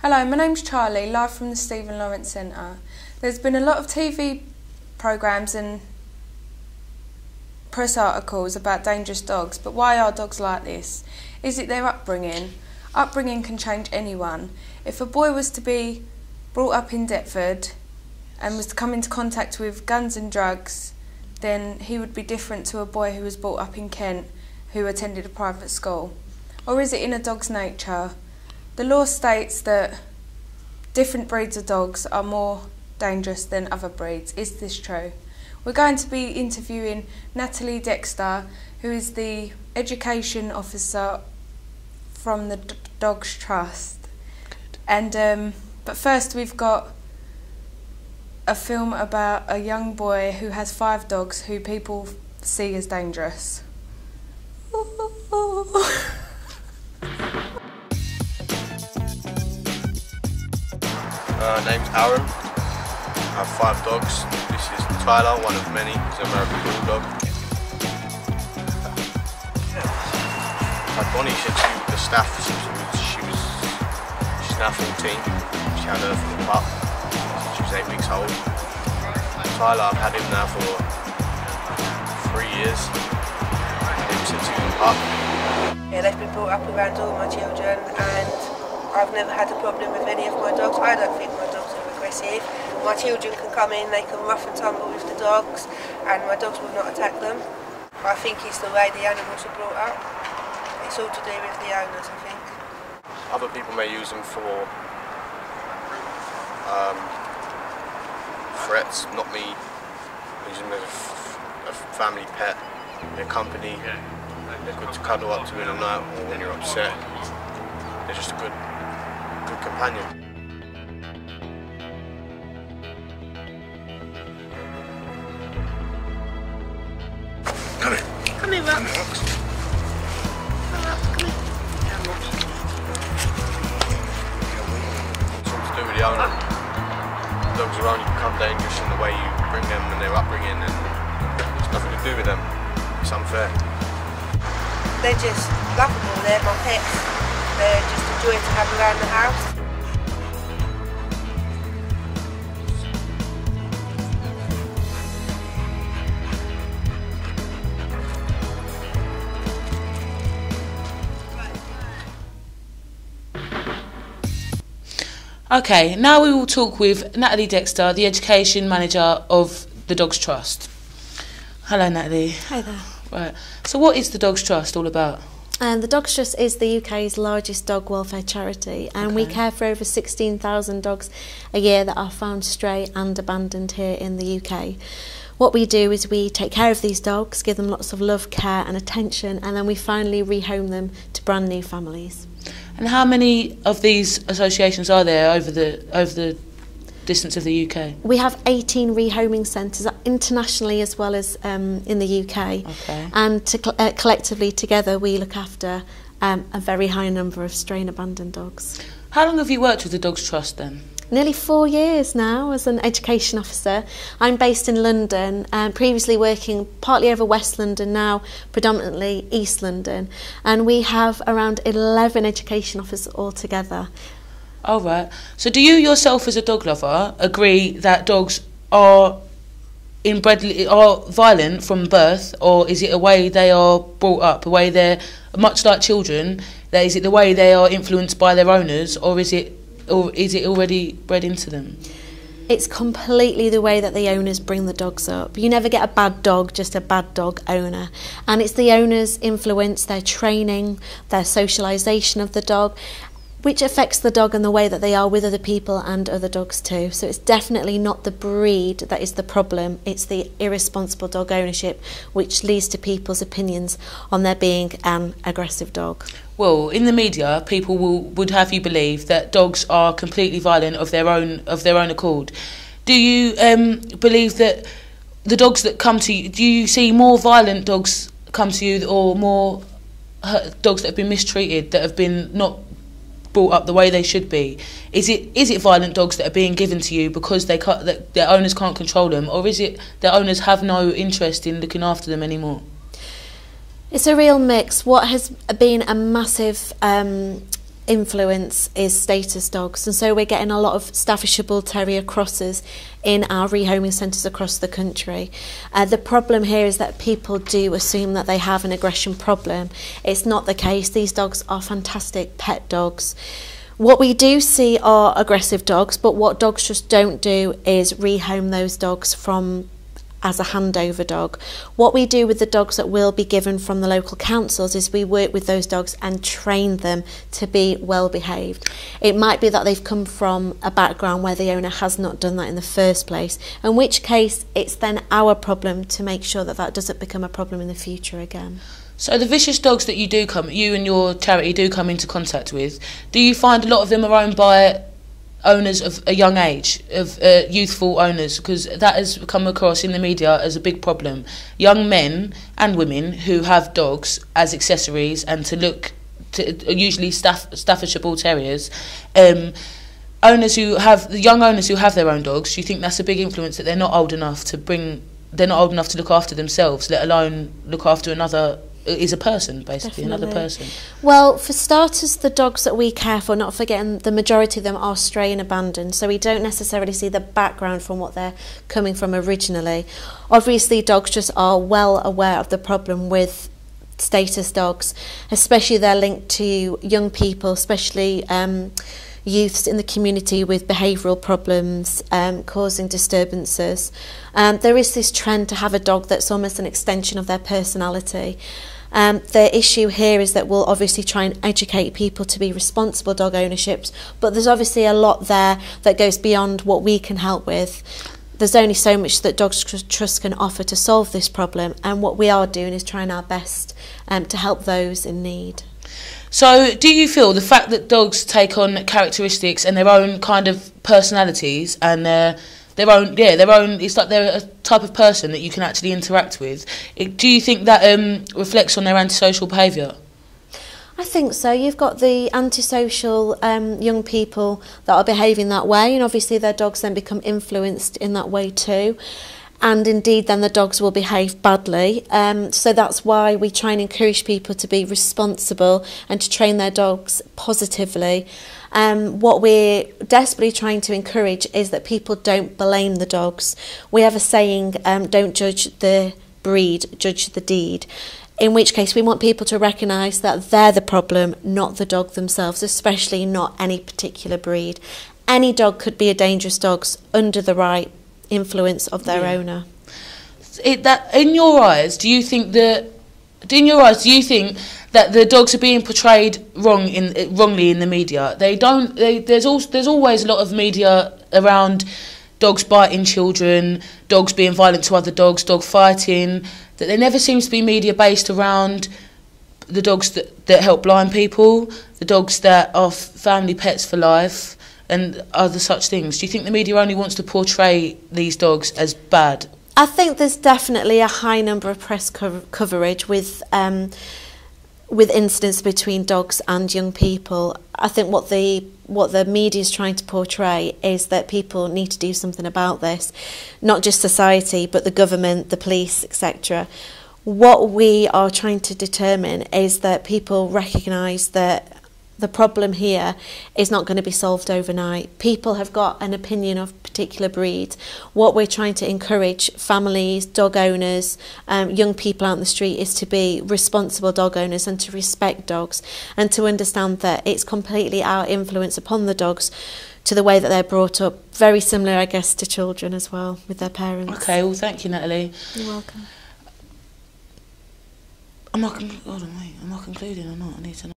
Hello, my name's Charlie, live from the Stephen Lawrence Centre. There's been a lot of TV programmes and press articles about dangerous dogs, but why are dogs like this? Is it their upbringing? Upbringing can change anyone. If a boy was to be brought up in Deptford and was to come into contact with guns and drugs, then he would be different to a boy who was brought up in Kent who attended a private school. Or is it in a dog's nature? The law states that different breeds of dogs are more dangerous than other breeds. Is this true? We're going to be interviewing Natalie Dexter, who is the education officer from the Dogs Trust. And but first we've got a film about a young boy who has 5 dogs who people see as dangerous. Name's Aaron. I have 5 dogs. This is Tyler, one of many. He's an American Bulldog. Bonnie, the staff, she's now 14. She had her from the pup. She was 8 weeks old. Tyler, I've had him now for 3 years. I've had him since he was a pup. Yeah, they've been brought up around all my children, and I've never had a problem with any of my dogs. I don't think my dogs are aggressive. My children can come in, they can rough and tumble with the dogs, and my dogs will not attack them. I think it's the way the animals are brought up. It's all to do with the owners, I think. Other people may use them for threats, not me. I use them as a family pet, their company. They're good to cuddle up to in the night or when you're upset. They're just a good companion. Come here. Come here, Rox. Come here. It's all to do with the owner. Dogs will only become dangerous in the way you bring them and their upbringing, and it's nothing to do with them. It's unfair. They're just lovable, they're my pets. They're just a joy to have around the house. Okay, now we will talk with Natalie Dexter, the Education Manager of the Dogs Trust. Hello, Natalie. Hi there. Right. So what is the Dogs Trust all about? The Dogs Trust is the UK's largest dog welfare charity, and we care for over 16,000 dogs a year that are found stray and abandoned here in the UK. What we do is we take care of these dogs, give them lots of love, care and attention, and then we finally rehome them to brand new families. And how many of these associations are there over the distance of the UK? We have 18 rehoming centres internationally as well as in the UK. Okay. And collectively together we look after a very high number of stray and abandoned dogs. How long have you worked with the Dogs Trust then? Nearly 4 years now as an education officer. I'm based in London, previously working partly over West London, now predominantly East London. And we have around 11 education officers altogether. Oh, right. So do you yourself as a dog lover agree that dogs are violent from birth, or is it a way they are brought up, a way they're much like children, that is it the way they are influenced by their owners, or is it already bred into them? It's completely the way that the owners bring the dogs up. You never get a bad dog, just a bad dog owner. And it's the owner's influence, their training, their socialisation of the dog, which affects the dog and the way that they are with other people and other dogs too. So it's definitely not the breed that is the problem, it's the irresponsible dog ownership which leads to people's opinions on there being an aggressive dog. Well, in the media, people would have you believe that dogs are completely violent of their own accord. Do you believe that the dogs that come to you, do you see more violent dogs come to you, or more dogs that have been mistreated, that have been not brought up the way they should be? Is it violent dogs that are being given to you because that their owners can't control them, or is it their owners have no interest in looking after them anymore? It's a real mix. What has been a massive influence is status dogs, and so we're getting a lot of Staffordshire Bull Terrier crosses in our rehoming centres across the country. The problem here is that people do assume that they have an aggression problem. It's not the case. These dogs are fantastic pet dogs. What we do see are aggressive dogs, but what dogs just don't do is rehome those dogs from as a handover dog. What we do with the dogs that will be given from the local councils is we work with those dogs and train them to be well behaved. It might be that they've come from a background where the owner has not done that in the first place, in which case it's then our problem to make sure that that doesn't become a problem in the future again. So the vicious dogs that you and your charity do come into contact with, do you find a lot of them are owned by owners of a young age, of youthful owners? Because that has come across in the media as a big problem. Young men and women who have dogs as accessories and usually Staffordshire Bull Terriers, young owners who have their own dogs. Do you think that's a big influence, that they're not old enough to look after themselves, let alone look after another? Is a person, basically. Definitely. Another person. Well, for starters, the dogs that we care for, not forgetting the majority of them are stray and abandoned, so we don't necessarily see the background from what they're coming from originally. Obviously, dogs just are well aware of the problem with status dogs, especially they're linked to young people, especially youths in the community with behavioural problems, causing disturbances. There is this trend to have a dog that's almost an extension of their personality. The issue here is that we'll obviously try and educate people to be responsible dog ownerships, but there's obviously a lot there that goes beyond what we can help with. There's only so much that Dogs Trust can offer to solve this problem, and what we are doing is trying our best to help those in need. So do you feel the fact that dogs take on characteristics and their own kind of personalities and their own, it's like they're a type of person that you can actually interact with, do you think that reflects on their antisocial behaviour? I think so. You've got the antisocial young people that are behaving that way, and obviously their dogs then become influenced in that way too. And indeed then the dogs will behave badly. So that's why we try and encourage people to be responsible and to train their dogs positively. What we're desperately trying to encourage is that people don't blame the dogs. We have a saying, don't judge the breed, judge the deed. In which case we want people to recognise that they're the problem, not the dog themselves, especially not any particular breed. Any dog could be a dangerous dog under the right influence of their owner. In your eyes, do you think that the dogs are being portrayed wrongly in the media? There's always a lot of media around dogs biting children, dogs being violent to other dogs, dog fighting. That there never seems to be media based around the dogs that help blind people, the dogs that are family pets for life, and other such things. Do you think the media only wants to portray these dogs as bad? I think there's definitely a high number of press coverage with incidents between dogs and young people. I think what the media is trying to portray is that people need to do something about this, not just society, but the government, the police, etc. What we are trying to determine is that people recognise that the problem here is not going to be solved overnight. People have got an opinion of particular breeds. What we're trying to encourage families, dog owners, young people out in the street is to be responsible dog owners and to respect dogs and to understand that it's completely our influence upon the dogs to the way that they're brought up. Very similar, I guess, to children as well with their parents. Okay, well, thank you, Natalie. You're welcome. Am I concluding or not? I need to know.